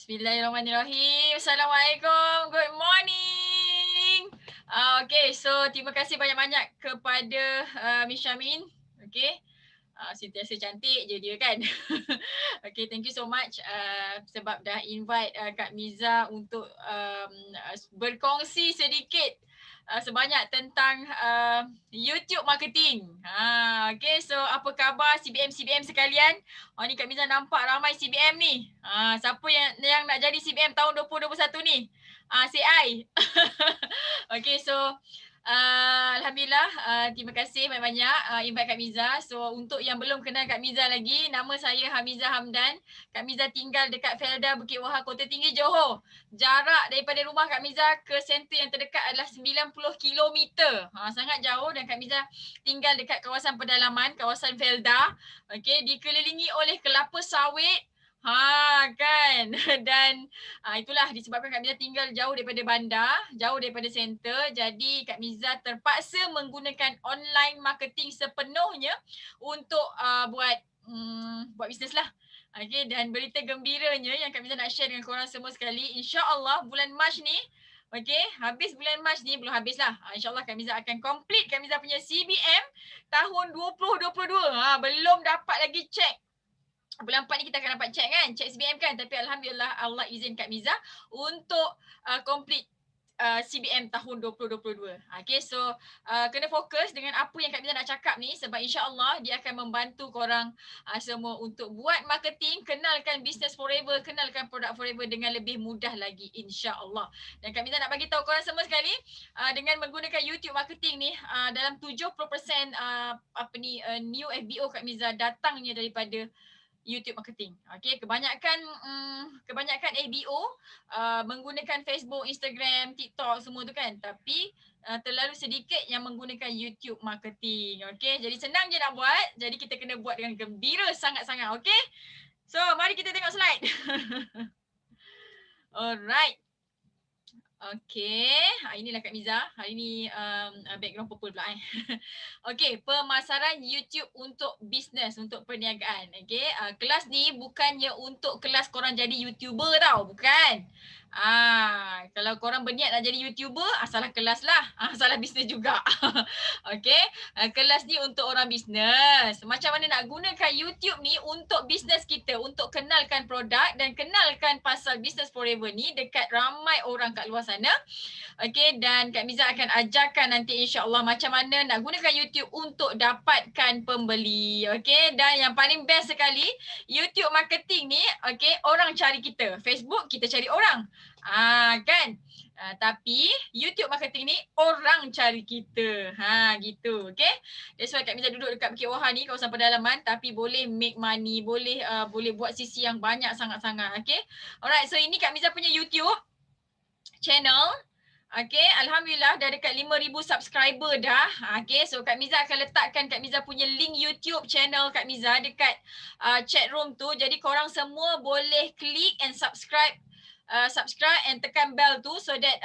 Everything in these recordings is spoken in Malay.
Bismillahirrahmanirrahim. Assalamualaikum. Good morning. Okay, so terima kasih banyak-banyak kepada Miss Syamin. Okay. Sentiasa cantik je dia kan. Okay, thank you so much sebab dah invite Kak Miza untuk berkongsi sedikit sebanyak tentang YouTube marketing. Okay, so apa khabar CBM sekalian? Oh ni Kak Miza nampak ramai CBM ni. Siapa yang nak jadi CBM tahun 2021 ni? Say I. Okay, so Alhamdulillah, terima kasih banyak-banyak invite Kak Miza. So untuk yang belum kenal Kak Miza lagi, nama saya Hamiza Hamdan. Kak Miza tinggal dekat Felda, Bukit Wahar, Kota Tinggi, Johor. Jarak daripada rumah Kak Miza ke center yang terdekat adalah 90 km. Sangat jauh dan Kak Miza tinggal dekat kawasan pedalaman, kawasan Felda. Okay, dikelilingi oleh kelapa sawit. Kan. Dan itulah disebabkan Kak Miza tinggal jauh daripada bandar, jauh daripada center. Jadi Kak Miza terpaksa menggunakan online marketing sepenuhnya untuk buat bisnes lah. Okay, dan berita gembiranya yang Kak Miza nak share dengan korang semua sekali, insya-Allah bulan Mac ni, okay, habis bulan Mac ni, belum habis lah. InsyaAllah Kak Miza akan complete Kak Miza punya CBM tahun 2022. Belum dapat lagi check. Bulan 4 ni kita akan dapat check kan, check CBM kan. Tapi Alhamdulillah Allah izin Kak Miza untuk complete CBM tahun 2022. Okay, so kena fokus dengan apa yang Kak Miza nak cakap ni sebab insya-Allah dia akan membantu korang semua untuk buat marketing, kenalkan business forever, kenalkan produk forever dengan lebih mudah lagi insya-Allah. Dan Kak Miza nak bagi tahu korang semua sekali dengan menggunakan YouTube marketing ni dalam 70% new FBO Kak Miza datangnya daripada YouTube marketing. Okay, kebanyakan ABO menggunakan Facebook, Instagram, TikTok semua tu kan. Tapi terlalu sedikit yang menggunakan YouTube marketing. Okay, jadi senang je nak buat. Jadi kita kena buat dengan gembira sangat-sangat. Okay, so mari kita tengok slide. Alright. Okay, inilah Kak Miza. Hari ni background purple pula Okay, pemasaran YouTube untuk bisnes, untuk perniagaan. Okay, kelas ni bukannya untuk kelas korang jadi YouTuber tau, bukan. Kalau korang berniat nak jadi YouTuber, salah kelas lah. Salah bisnes juga. Okay, kelas ni untuk orang bisnes. Macam mana nak gunakan YouTube ni untuk bisnes kita, untuk kenalkan produk dan kenalkan pasal business forever ni dekat ramai orang kat luar sana. Okay, dan Kak Miza akan ajarkan nanti insya-Allah macam mana nak gunakan YouTube untuk dapatkan pembeli. Okay, dan yang paling best sekali, YouTube marketing ni, okay, orang cari kita. Facebook kita cari orang. Kan? Tapi YouTube marketing ni orang cari kita. Gitu. Okay. That's why Kak Miza duduk dekat Bukit Wahar ni, kawasan pedalaman, tapi boleh make money, boleh buat sisi yang banyak sangat-sangat. Okay. Alright, so ini Kak Miza punya YouTube channel. Okay, Alhamdulillah dah dekat 5,000 subscriber dah. Okay, so Kak Miza akan letakkan Kak Miza punya link YouTube channel Kak Miza dekat chat room tu. Jadi korang semua boleh klik and subscribe and tekan bell tu so that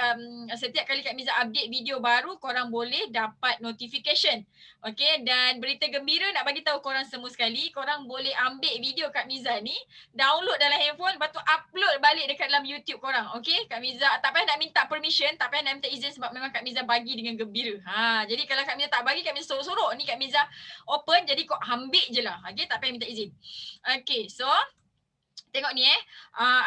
setiap kali Kak Miza update video baru korang boleh dapat notification. Okay, dan berita gembira nak bagi tahu korang semua sekali, korang boleh ambil video Kak Miza ni, download dalam handphone, lepas tu upload balik dekat dalam YouTube korang. Okay, Kak Miza tak payah nak minta permission, tak payah nak minta izin sebab memang Kak Miza bagi dengan gembira. Jadi kalau Kak Miza tak bagi, Kak Miza sorok-sorok ni Kak Miza open, jadi kau ambil je lah. Okay, tak payah minta izin. Okay, so tengok ni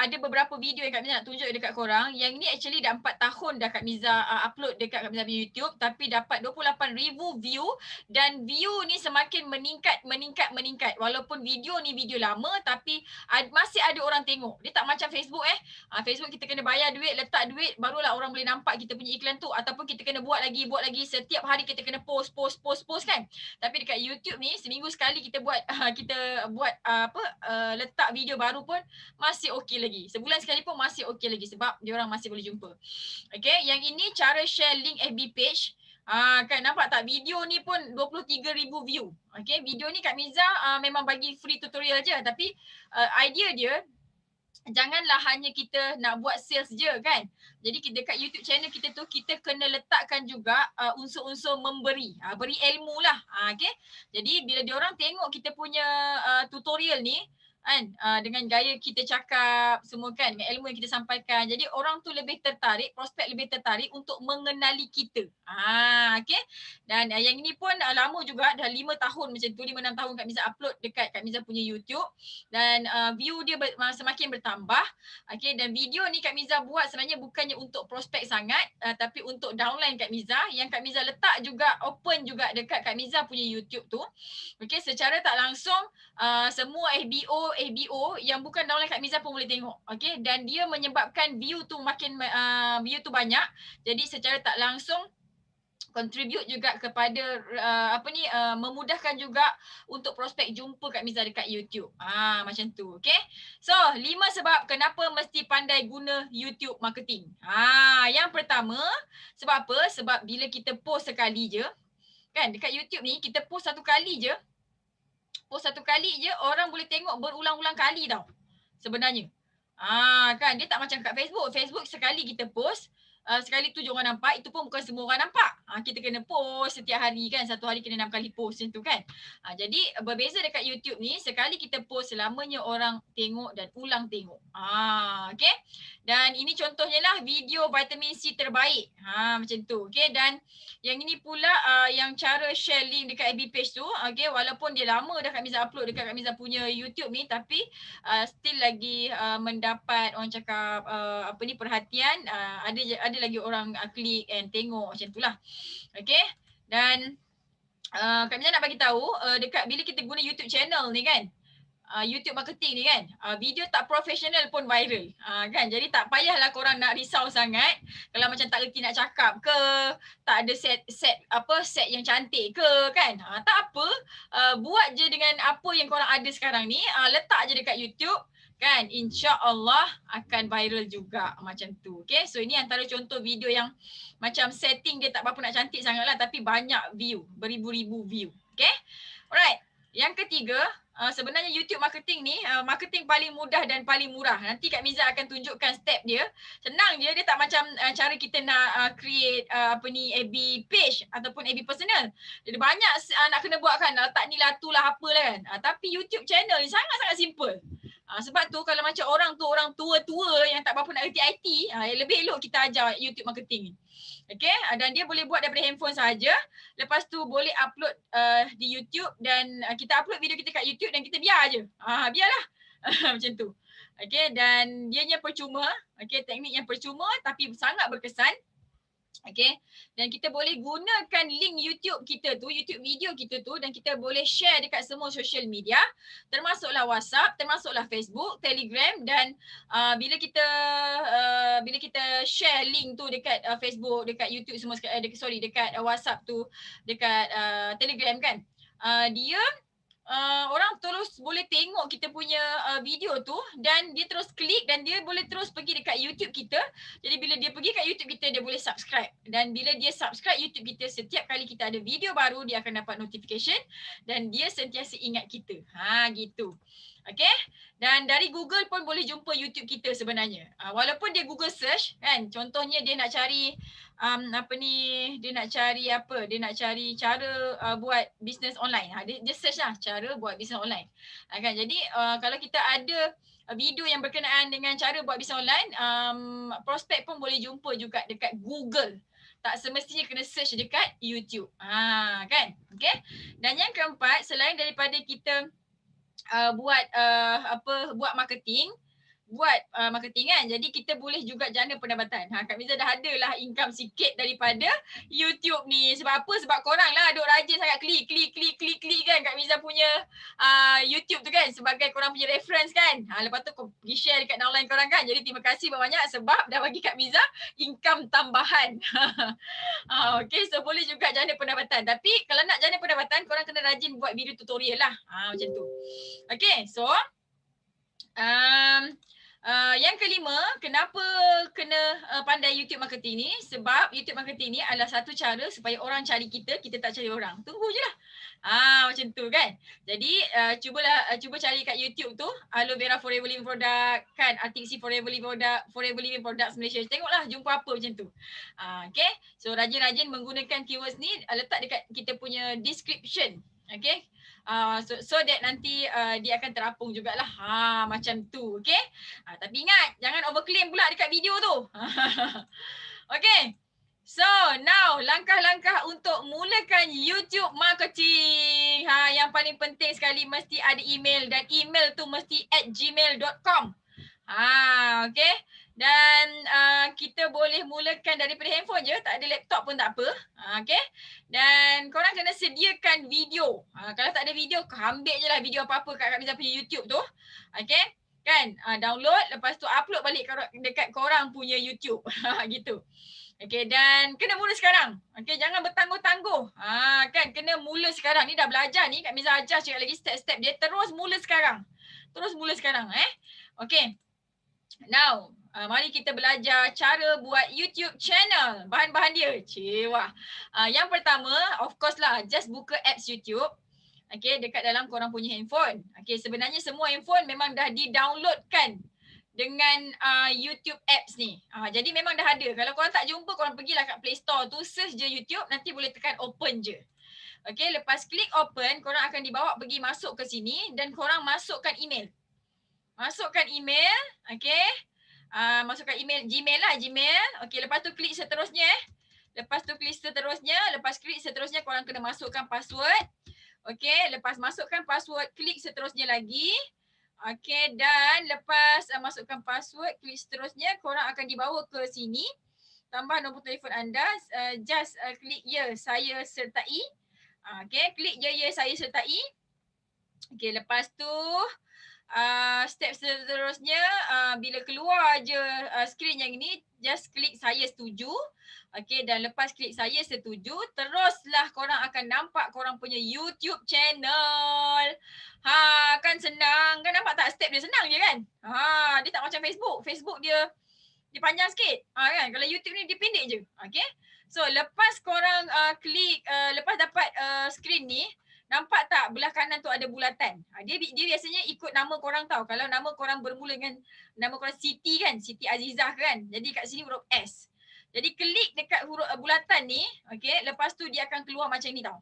ada beberapa video yang Kak Miza nak tunjuk dekat korang. Yang ni actually dah 4 tahun dah Kak Miza upload dekat Kak Miza YouTube, tapi dapat 28,000 view dan view ni semakin meningkat. Walaupun video ni video lama tapi masih ada orang tengok. Dia tak macam Facebook Facebook kita kena bayar duit, letak duit barulah orang boleh nampak kita punya iklan tu, ataupun kita kena buat lagi setiap hari kita kena post kan. Tapi dekat YouTube ni seminggu sekali kita buat letak video baru pun masih okey lagi. Sebulan sekali pun masih okey lagi sebab diorang masih boleh jumpa. Okay, yang ini cara share link FB page. Kan nampak tak, video ni pun 23,000 view. Okay, video ni Kak Miza memang bagi free tutorial je, tapi idea dia janganlah hanya kita nak buat sales je kan. Jadi dekat YouTube channel kita tu kita kena letakkan juga unsur-unsur memberi, beri ilmu lah. Okay, jadi bila diorang tengok kita punya tutorial ni, kan, dengan gaya kita cakap semua kan, dengan ilmu yang kita sampaikan. Jadi orang tu lebih tertarik, prospek lebih tertarik untuk mengenali kita. Okay. Dan yang ini pun lama juga, dah 5 tahun macam tu, 5-6 tahun Kak Miza upload dekat Kak Miza punya YouTube. Dan view dia semakin bertambah. Okay, dan video ni Kak Miza buat sebenarnya bukannya untuk prospek sangat, tapi untuk downline Kak Miza, yang Kak Miza letak juga, open juga dekat Kak Miza punya YouTube tu. Okay, secara tak langsung semua FBO yang bukan downline Kak Miza pun boleh tengok. Okay, dan dia menyebabkan view tu makin view tu banyak. Jadi secara tak langsung contribute juga kepada memudahkan juga untuk prospek jumpa Kak Miza dekat YouTube. Macam tu. Okay. So 5 sebab kenapa mesti pandai guna YouTube marketing. Yang pertama, sebab apa? Sebab bila kita post sekali je, kan, dekat YouTube ni kita post satu kali je, orang boleh tengok berulang-ulang kali tau sebenarnya. Kan, dia tak macam kat Facebook. Facebook sekali kita post, sekali tu je orang nampak, itu pun bukan semua orang nampak. Kita kena post setiap hari kan, satu hari kena 6 kali post macam tu kan. Jadi berbeza dekat YouTube ni, sekali kita post selamanya orang tengok dan ulang tengok. Okay. Dan ini contohnya lah video vitamin C terbaik. Macam tu. Okay. Dan yang ini pula yang cara share link dekat FB page tu, okay, walaupun dia lama dah Kak Miza upload dekat Kak Miza punya YouTube ni, tapi still lagi mendapat orang cakap perhatian, ada lagi orang klik and tengok macam itulah. Okay. Dan Kak Miza nak bagi tahu dekat bila kita guna YouTube channel ni kan, YouTube marketing ni kan, video tak profesional pun viral. Kan, jadi tak payahlah korang nak risau sangat kalau macam tak reti nak cakap ke, tak ada set yang cantik ke kan. Tak apa, buat je dengan apa yang korang ada sekarang ni, letak je dekat YouTube kan, insya-Allah akan viral juga macam tu. Okay, so ini antara contoh video yang macam setting dia tak berapa nak cantik sangatlah, tapi banyak view, beribu-ribu view. Okay, alright. Yang ketiga, sebenarnya YouTube marketing ni marketing paling mudah dan paling murah. Nanti Kak Miza akan tunjukkan step dia. Senang je, dia tak macam cara kita nak create FB page ataupun FB personal. Jadi banyak nak kena buat kan, letak ni lah tu lah apalah kan. Tapi YouTube channel ni sangat-sangat simple. Sebab tu kalau macam orang tua-tua yang tak berapa nak reti IT, lebih elok kita ajar YouTube marketing ni. Okay, dan dia boleh buat daripada handphone saja. Lepas tu boleh upload di YouTube, dan kita upload video kita kat YouTube dan kita biar je. Biarlah. Macam tu. Okay, dan dianya percuma. Okay, teknik yang percuma tapi sangat berkesan. Okay, dan kita boleh gunakan link YouTube kita tu, YouTube video kita tu, dan kita boleh share dekat semua social media, termasuklah WhatsApp, termasuklah Facebook, Telegram, dan bila kita share link tu dekat Facebook, dekat YouTube semua, dekat WhatsApp tu, dekat Telegram kan, dia orang terus boleh tengok kita punya video tu, dan dia terus klik dan dia boleh terus pergi dekat YouTube kita. Jadi bila dia pergi kat YouTube kita, dia boleh subscribe, dan bila dia subscribe YouTube kita, setiap kali kita ada video baru dia akan dapat notification dan dia sentiasa ingat kita. Gitu. Okay, dan dari Google pun boleh jumpa YouTube kita sebenarnya. Walaupun dia Google search kan, contohnya dia nak cari dia nak cari cara buat bisnes online. Dia search lah cara buat bisnes online. Kan, jadi kalau kita ada video yang berkenaan dengan cara buat bisnes online, prospek pun boleh jumpa juga dekat Google. Tak semestinya kena search dekat YouTube. Kan? Okay. Dan yang keempat, selain daripada kita buat marketing kan, jadi kita boleh juga jana pendapatan. Kak Miza dah ada lah income sikit daripada YouTube ni. Sebab apa? Sebab korang lah duk rajin sangat klik kan Kak Miza punya YouTube tu kan, sebagai korang punya reference kan. Lepas tu kau pergi share dekat downline korang kan. Jadi terima kasih banyak sebab dah bagi Kak Miza income tambahan. Okay, so boleh juga jana pendapatan. Tapi kalau nak jana pendapatan, korang kena rajin buat video tutorial lah. Macam tu. Okay, so yang kelima, kenapa kena pandai YouTube marketing ni? Sebab YouTube marketing ni adalah satu cara supaya orang cari kita tak cari orang. Tunggu je lah. Macam tu kan. Jadi cuba cari kat YouTube tu Aloe Vera Forever Living Product kan, Artiksi Forever Living Products Malaysia. Tengoklah jumpa apa macam tu. Okay. So rajin-rajin menggunakan keywords ni, letak dekat kita punya description. Okay. So that nanti dia akan terapung jugalah. Macam tu. Okay. Tapi ingat, jangan overclaim pula dekat video tu. Okay. So now langkah-langkah untuk mulakan YouTube marketing. Yang paling penting sekali mesti ada email, dan email tu mesti @gmail.com. Okay. Dan kita boleh mulakan daripada handphone je, tak ada laptop pun tak apa. Okay. Dan korang kena sediakan video. Kalau tak ada video, ambil je lah video apa-apa kat Kak Miza punya YouTube tu. Okay. Kan, download, lepas tu upload balik dekat korang punya YouTube. Gitu. Okay, dan kena mula sekarang. Okay, jangan bertangguh-tangguh. Kan, kena mula sekarang. Ni dah belajar ni, Kak Miza ajar cakap lagi step-step dia. Terus mula sekarang. Terus mula sekarang. Okay. Now, mari kita belajar cara buat YouTube channel. Bahan-bahan dia. Wah. Yang pertama, of course lah, just buka apps YouTube. Okay, dekat dalam korang punya handphone. Okay, sebenarnya semua handphone memang dah di-downloadkan dengan YouTube apps ni. Jadi memang dah ada. Kalau korang tak jumpa, korang pergilah kat Play Store tu, search je YouTube, nanti boleh tekan open je. Okay, lepas klik open, korang akan dibawa pergi masuk ke sini dan korang masukkan email. Masukkan email, okay. Masukkan email, Gmail lah, Gmail. Okay, lepas tu klik seterusnya. Lepas tu klik seterusnya, korang kena masukkan password. Okay, lepas masukkan password, klik seterusnya lagi. Okay, dan lepas masukkan password, klik seterusnya, korang akan dibawa ke sini. Tambah nombor telefon anda, just klik ya, saya sertai. Okay, klik je ya, saya sertai. Okay, lepas tu step seterusnya, bila keluar je skrin yang ini, just klik saya setuju. Okay, dan lepas klik saya setuju, teruslah korang akan nampak korang punya YouTube channel. Kan senang. Kan nampak tak step dia senang je kan? Dia tak macam Facebook. Facebook dia panjang sikit. Kan? Kalau YouTube ni dia pendek je. Okay. So lepas korang klik, lepas dapat skrin ni, nampak tak belah kanan tu ada bulatan? Dia biasanya ikut nama korang tau. Kalau nama korang bermula dengan nama korang Siti kan? Siti Azizah kan? Jadi kat sini huruf S. Jadi klik dekat huruf bulatan ni, okay, lepas tu dia akan keluar macam ni tau.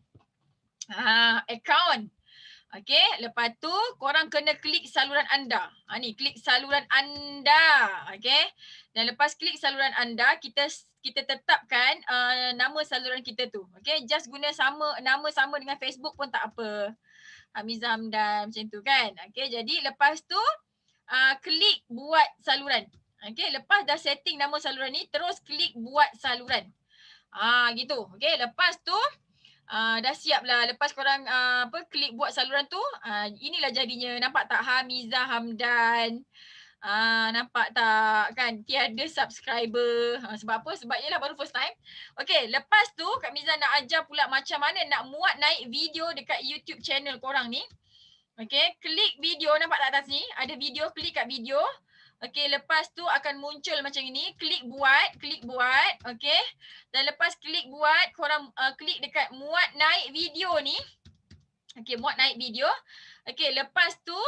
Account. Okay, lepas tu korang kena klik saluran anda. Ni klik saluran anda. Okay, dan lepas klik saluran anda, kita tetapkan nama saluran kita tu. Okay, just guna nama sama dengan Facebook pun tak apa. Hamizah Hamdan macam tu kan. Okay, jadi lepas tu klik buat saluran. Okay, lepas dah setting nama saluran ni, terus klik buat saluran. Gitu. Okay, lepas tu dah siap lah. Lepas korang klik buat saluran tu, inilah jadinya. Nampak tak Hamizah Hamdan? Nampak tak kan? Tiada subscriber. Sebab apa? Sebab ialah baru first time. Okay, lepas tu Kak Miza nak ajar pula macam mana nak muat naik video dekat YouTube channel korang ni. Okay, klik video, nampak tak atas ni? Ada video, klik kat video. Okay, lepas tu akan muncul macam ini. Klik buat. Okay. Dan lepas klik buat, korang klik dekat muat naik video ni. Okay, muat naik video. Okay, lepas tu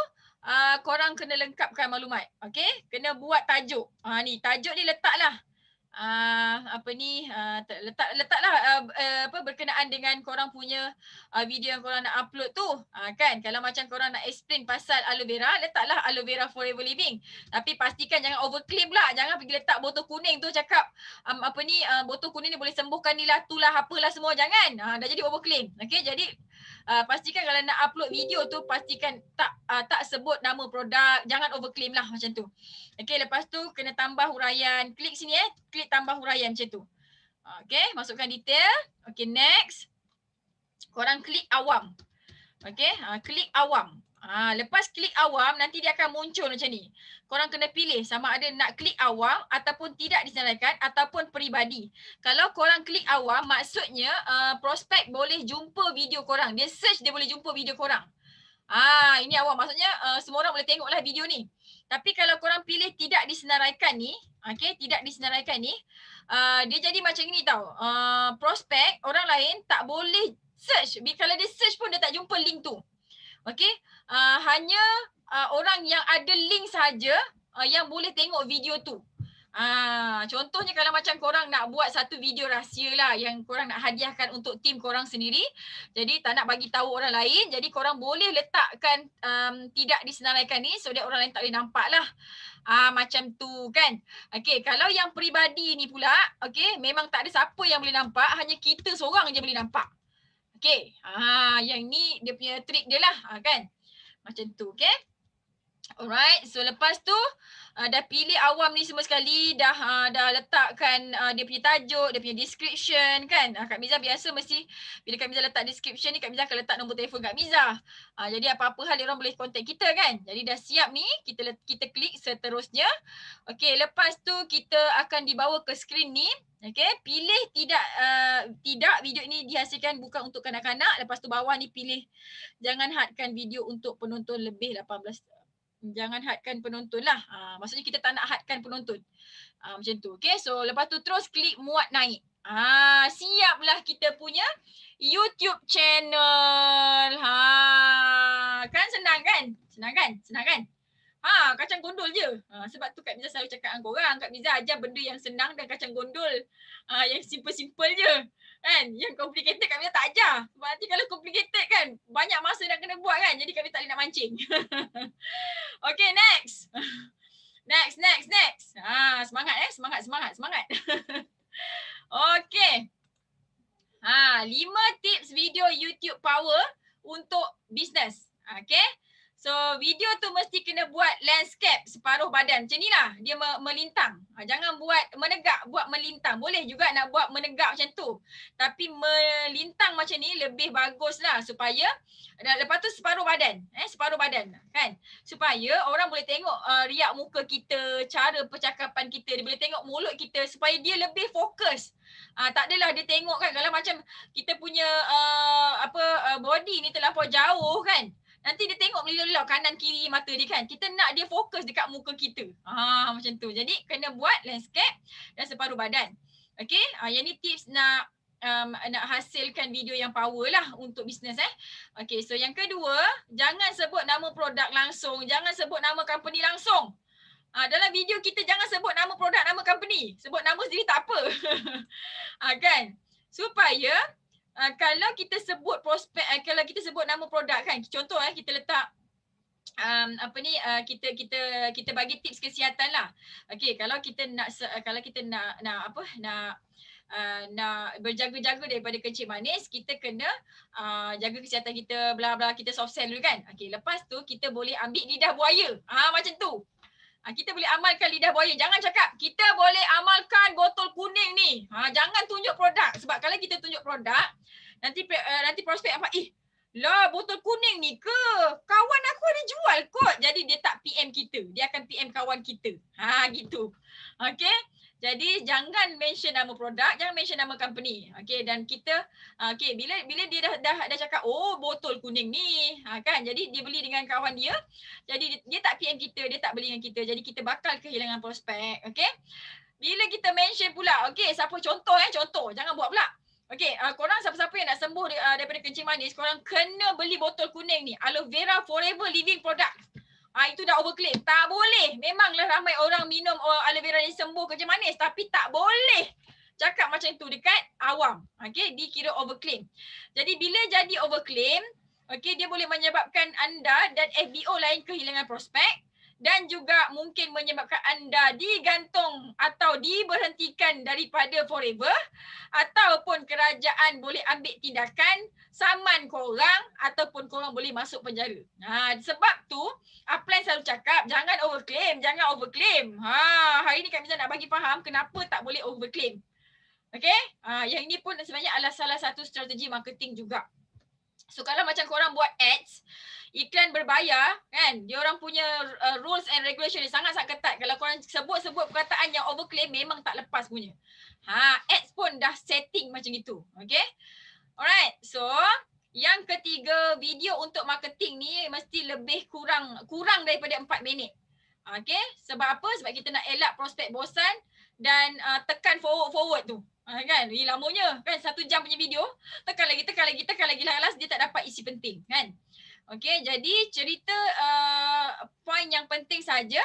korang kena lengkapkan maklumat. Okay, kena buat tajuk. Ni, tajuk ni letaklah. Letaklah berkenaan dengan korang punya video yang korang nak upload tu. Kan, kalau macam korang nak explain pasal aloe vera, letaklah aloe vera forever living. Tapi pastikan jangan overclaim pula. Jangan pergi letak botol kuning tu cakap botol kuning ni boleh sembuhkan ni lah, tu lah, apalah semua. Jangan. Dah jadi overclaim. Okay, jadi pastikan kalau nak upload video tu, pastikan tak sebut nama produk. Jangan overclaim lah macam tu. Okay, lepas tu kena tambah huraian. Klik sini klik tambah huraian macam tu. Okay, masukkan detail. Okay, next. Korang klik awam. Okay, klik awam. Lepas klik awam, nanti dia akan muncul macam ni. Korang kena pilih sama ada nak klik awam ataupun tidak disenaraikan ataupun peribadi. Kalau korang klik awam, maksudnya prospek boleh jumpa video korang. Dia search, dia boleh jumpa video korang. Ini awam. Maksudnya semua orang boleh tengoklah video ni. Tapi kalau korang pilih tidak disenaraikan ni, okay, tidak disenaraikan ni, dia jadi macam ni tau. Prospek, orang lain tak boleh search. Kalau dia search pun dia tak jumpa link tu. Okay, hanya orang yang ada link saja yang boleh tengok video tu. Contohnya kalau macam korang nak buat satu video rahsia lah yang korang nak hadiahkan untuk tim korang sendiri. Jadi tak nak bagi tahu orang lain. Jadi korang boleh letakkan tidak disenaraikan ni so that orang lain tak boleh nampak lah. Macam tu kan. Okay, kalau yang peribadi ni pula, okay, memang tak ada siapa yang boleh nampak. Hanya kita seorang je boleh nampak. Okay, yang ni dia punya trik dia lah kan. Macam tu, okay. Alright, so lepas tu dah pilih awam ni semua sekali, dah letakkan dia punya tajuk, dia punya description kan. Kak Miza biasa mesti bila Kak Miza letak description ni, Kak Miza akan letak nombor telefon Kak Miza. Jadi apa-apa hal dia orang boleh contact kita kan. Jadi dah siap ni, kita klik seterusnya. Okey, lepas tu kita akan dibawa ke skrin ni. Okey, pilih tidak video ini dihasilkan bukan untuk kanak-kanak. Lepas tu bawah ni pilih jangan hadkan video untuk penonton lebih 18. Jangan hadkan penonton lah. Maksudnya kita tak nak hadkan penonton. Macam tu. Okay, so lepas tu terus klik muat naik. Siaplah kita punya YouTube channel. Kan senang kan? Senang kan? Senang kan? Kacang gondol je. Sebab tu Kak Miza selalu cakap dengan korang. Kak Miza ajar benda yang senang dan kacang gondol. Yang simple-simple je. Kan? Yang complicated Kak Miza tak ajar. Sebab nanti kalau complicated kan, banyak masa nak kena buat kan. Jadi Kak Miza tak boleh nak mancing. Okay, next. Next. Semangat. Okay. 5 tips video YouTube power untuk business. Okay. So video tu mesti kena buat landscape separuh badan. Macam ni lah dia melintang. Jangan buat menegak, buat melintang. Boleh juga nak buat menegak macam tu. Tapi melintang macam ni lebih bagus lah supaya lepas tu separuh badan. Separuh badan kan. Supaya orang boleh tengok riak muka kita, cara percakapan kita. Dia boleh tengok mulut kita supaya dia lebih fokus. Tak adalah dia tengok kan kalau macam kita punya body ni terlampau jauh kan. Nanti dia tengok melilau-lilau kanan kiri mata dia kan. Kita nak dia fokus dekat muka kita. Macam tu. Jadi kena buat landscape dan separuh badan. Okay. Yang ni tips nak hasilkan video yang power lah untuk bisnes Okay. So yang kedua, jangan sebut nama produk langsung. Jangan sebut nama company langsung. Dalam video kita jangan sebut nama produk, nama company. Sebut nama sendiri tak apa. Kan. Supaya kalau kita sebut prospek, kalau kita sebut nama produk kan, contoh kita letak kita bagi tips kesihatan lah. Okey, kalau kita nak berjaga-jaga daripada kencing manis, kita kena jaga kesihatan kita, bla bla, kita soft sell dulu kan. Okey, lepas tu kita boleh ambil lidah buaya. Macam tu. Kita boleh amalkan lidah buaya. Jangan cakap, kita boleh amalkan botol kuning ni. Jangan tunjuk produk. Sebab kalau kita tunjuk produk, nanti prospek apa? Lah botol kuning ni ke? Kawan aku ada jual kot. Jadi dia tak PM kita. Dia akan PM kawan kita. Gitu. Okay. Jadi jangan mention nama produk, jangan mention nama company. Okay, dan kita bila dia dah cakap botol kuning ni, kan. Jadi dia beli dengan kawan dia. Jadi dia tak PM kita, dia tak beli dengan kita. Jadi kita bakal kehilangan prospek, okay. Bila kita mention pula, okay, siapa contoh jangan buat pula. Okay, korang siapa-siapa yang nak sembuh daripada kencing manis, korang kena beli botol kuning ni. Aloe Vera Forever Living Product. Itu dah overclaim. Tak boleh. Memanglah ramai orang minum aloe vera ni sembuh kencing manis. Tapi tak boleh cakap macam tu dekat awam. Okay, dikira overclaim. Jadi bila jadi overclaim, okay, dia boleh menyebabkan anda dan FBO lain kehilangan prospek. Dan juga mungkin menyebabkan anda digantung atau diberhentikan daripada Forever. Ataupun kerajaan boleh ambil tindakan, saman korang ataupun korang boleh masuk penjara. Sebab tu, Upline selalu cakap jangan overclaim. Hari ni Kak Miza nak bagi faham kenapa tak boleh overclaim. Okay? Yang ini pun sebenarnya adalah salah satu strategi marketing juga. So kalau macam korang buat ads, iklan berbayar kan, dia orang punya rules and regulation ni sangat-sangat ketat. Kalau korang sebut perkataan yang overclaim memang tak lepas punya. Ads pun dah setting macam itu. Okay? Alright. So yang ketiga, video untuk marketing ni mesti lebih kurang daripada 4 minit. Okay? Sebab apa? Sebab kita nak elak prospek bosan dan tekan forward tu. Kan? Lamanya kan 1 jam punya video, tekan lagi last dia tak dapat isi penting kan. Okey, jadi cerita poin yang penting saja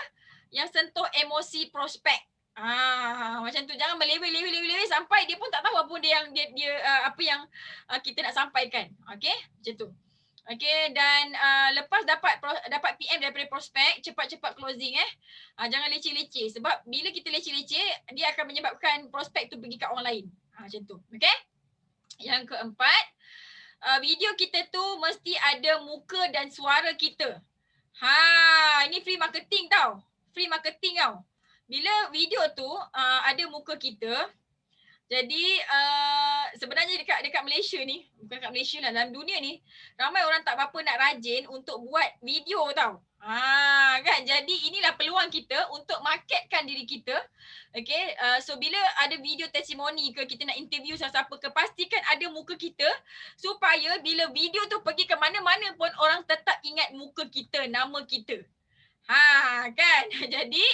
yang sentuh emosi prospek. Macam tu, jangan meleweh sampai dia pun tak tahu apa dia yang apa yang kita nak sampaikan. Okey, macam tu. Okey, dan lepas dapat PM daripada prospek, cepat-cepat closing jangan leceh-leceh sebab bila kita leceh-leceh dia akan menyebabkan prospek tu pergi kat orang lain. Macam tu. Okey? Yang keempat, video kita tu mesti ada muka dan suara kita. Ini free marketing tau. Free marketing tau. Bila video tu ada muka kita, jadi sebenarnya dekat Malaysia ni, bukan kat Malaysia lah, dalam dunia ni, ramai orang tak berapa nak rajin untuk buat video tau. Kan? Jadi inilah peluang kita untuk marketkan diri kita. Okay, so bila ada video testimoni ke, kita nak interview siapa ke, pastikan ada muka kita supaya bila video tu pergi ke mana-mana pun orang tetap ingat muka kita, nama kita. Kan? Jadi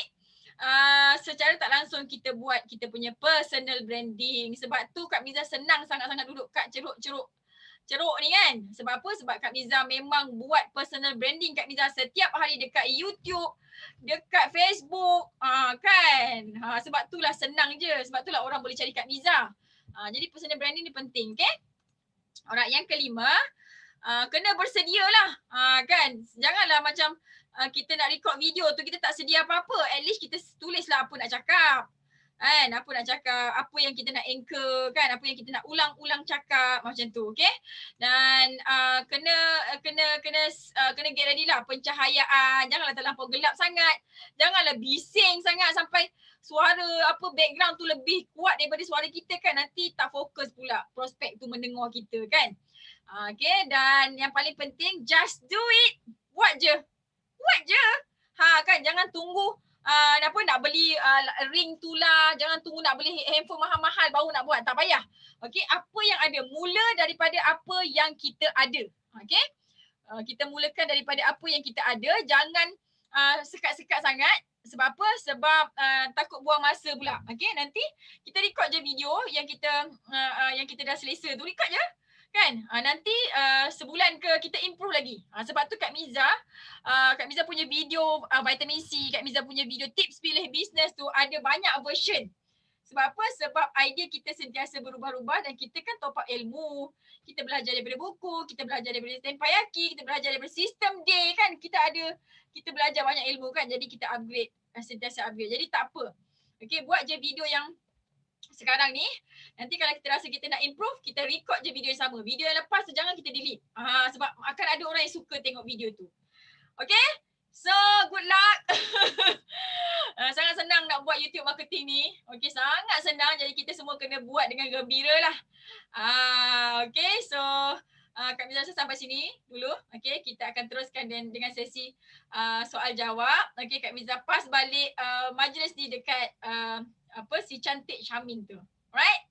secara tak langsung kita buat kita punya personal branding. Sebab tu Kak Miza senang sangat-sangat duduk kat ceruk ni kan. Sebab apa? Sebab Kak Miza memang buat personal branding Kak Miza setiap hari dekat YouTube, dekat Facebook, kan. Sebab itulah senang je. Sebab itulah orang boleh cari Kak Miza. Jadi personal branding ni penting, okay? Alright, yang kelima, kena bersedia lah, kan. Janganlah macam kita nak record video tu kita tak sedia apa-apa. At least kita tulislah apa nak cakap. Kan, apa nak cakap, apa yang kita nak anchor kan, apa yang kita nak ulang-ulang cakap macam tu, okay? Dan kena get ready lah pencahayaan. Janganlah terlampau gelap sangat. Janganlah bising sangat sampai suara apa background tu lebih kuat daripada suara kita kan, nanti tak fokus pula prospek tu mendengar kita kan. Okay, dan yang paling penting just do it. Buat je. Kan, jangan tunggu nak beli ring tu lah, jangan tunggu nak beli handphone mahal-mahal baru nak buat, tak payah. Okey, apa yang ada, mula daripada apa yang kita ada. Okey, kita mulakan daripada apa yang kita ada, jangan sekat-sekat sangat. Sebab apa? Sebab takut buang masa pula. Okey, nanti kita record je video yang kita dah selesa tu, record je. Kan? Nanti sebulan ke kita improve lagi. Sebab tu Kak Miza punya video vitamin C, Kak Miza punya video tips pilih bisnes tu ada banyak version. Sebab apa? Sebab idea kita sentiasa berubah-ubah dan kita kan top up ilmu. Kita belajar daripada buku, kita belajar daripada Tempayaki, kita belajar daripada sistem day kan. Kita belajar banyak ilmu kan. Jadi kita upgrade, sentiasa upgrade. Jadi tak apa. Okay, buat je video yang sekarang ni. Nanti kalau kita rasa kita nak improve, kita record je video yang sama. Video yang lepas tu jangan kita delete. Sebab akan ada orang yang suka tengok video tu. Okay? So, good luck. Sangat senang nak buat YouTube marketing ni. Okay, sangat senang. Jadi kita semua kena buat dengan gembira lah. Okay, so Kak Miza sampai sini dulu. Okay, kita akan teruskan dengan sesi soal jawab. Okay, Kak Miza pas balik majlis ni dekat si cantik Syamin tu. Alright?